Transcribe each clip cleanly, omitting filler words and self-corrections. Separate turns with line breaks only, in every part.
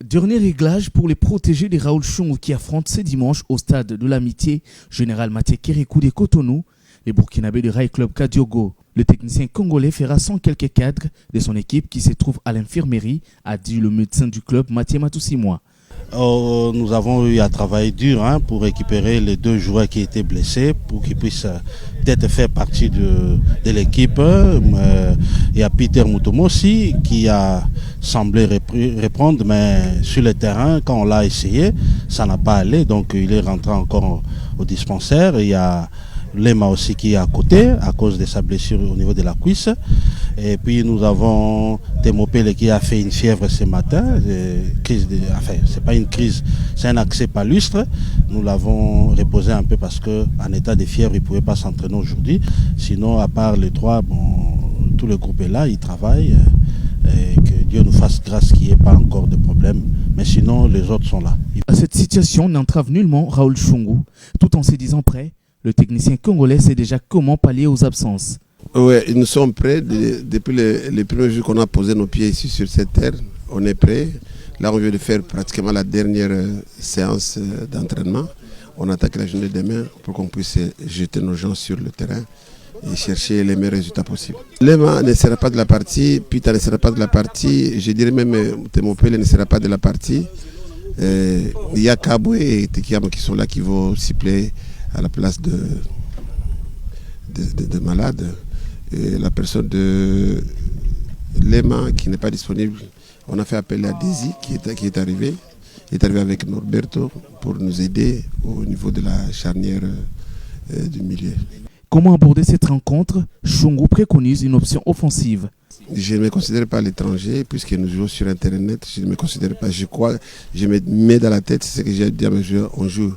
Dernier réglage pour les protégés de Raoul Chongo qui affrontent ce dimanche au stade de l'Amitié Général Mathieu Kérékou de Cotonou, les Burkinabés de Rail Club Kadiogo. Le technicien congolais fera sans quelques cadres de son équipe qui se trouve à l'infirmerie, a dit le médecin du club Mathieu Matoussimwa.
Nous avons eu à travailler dur pour récupérer les 2 joueurs qui étaient blessés pour qu'ils puissent peut-être faire partie de l'équipe. Il y a Peter Mutomo aussi qui a semblé répondre, mais sur le terrain, quand on l'a essayé, ça n'a pas allé. Donc il est rentré encore au dispensaire. Il y a Lema aussi qui est à côté à cause de sa blessure au niveau de la cuisse. Et puis nous avons Temopele qui a fait une fièvre ce matin. C'est pas une crise, c'est un accès palustre. Nous l'avons reposé un peu parce qu'en état de fièvre, il ne pouvait pas s'entraîner aujourd'hui. Sinon, à part les 3, tout le groupe est là, il travaille. Et que Dieu nous fasse grâce qu'il n'y ait pas encore de problème. Mais sinon, les autres sont là.
Cette situation n'entrave nullement Raoul Chongo, tout en se disant prêt. Le technicien congolais sait déjà comment pallier aux absences.
Oui, nous sommes prêts. Depuis les premiers jours qu'on a posé nos pieds ici sur cette terre, on est prêts. Là, on vient de faire pratiquement la dernière séance d'entraînement. On attaque la journée de demain pour qu'on puisse jeter nos gens sur le terrain et chercher les meilleurs résultats possibles. Lema ne sera pas de la partie, Pita ne sera pas de la partie, je dirais même Temopele ne sera pas de la partie. Il y a Kabwe et Tekiam qui sont là, qui vont siffler à la place de malade. Et la personne de Lema qui n'est pas disponible, on a fait appel à Desi qui est arrivé avec Norberto pour nous aider au niveau de la charnière du milieu.
Comment aborder cette rencontre? Chongo préconise une option offensive.
Je ne me considère pas l'étranger puisque nous jouons sur Internet. Je ne me considère pas, je me mets dans la tête, c'est ce que j'ai dit à mes joueurs, on joue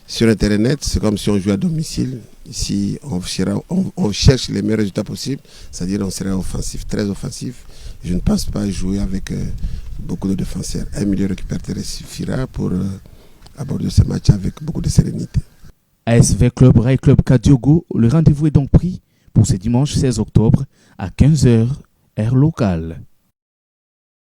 sur Internet, c'est comme si on jouait à domicile. Ici, on cherche les meilleurs résultats possibles, c'est-à-dire on serait offensif, très offensif. Je ne pense pas jouer avec beaucoup de défenseurs. Un milieu récupérateur suffira pour aborder ce match avec beaucoup de sérénité.
ASV Club Rail Club Kadiogo, le rendez-vous est donc pris pour ce dimanche 16 octobre à 15h, heure locale.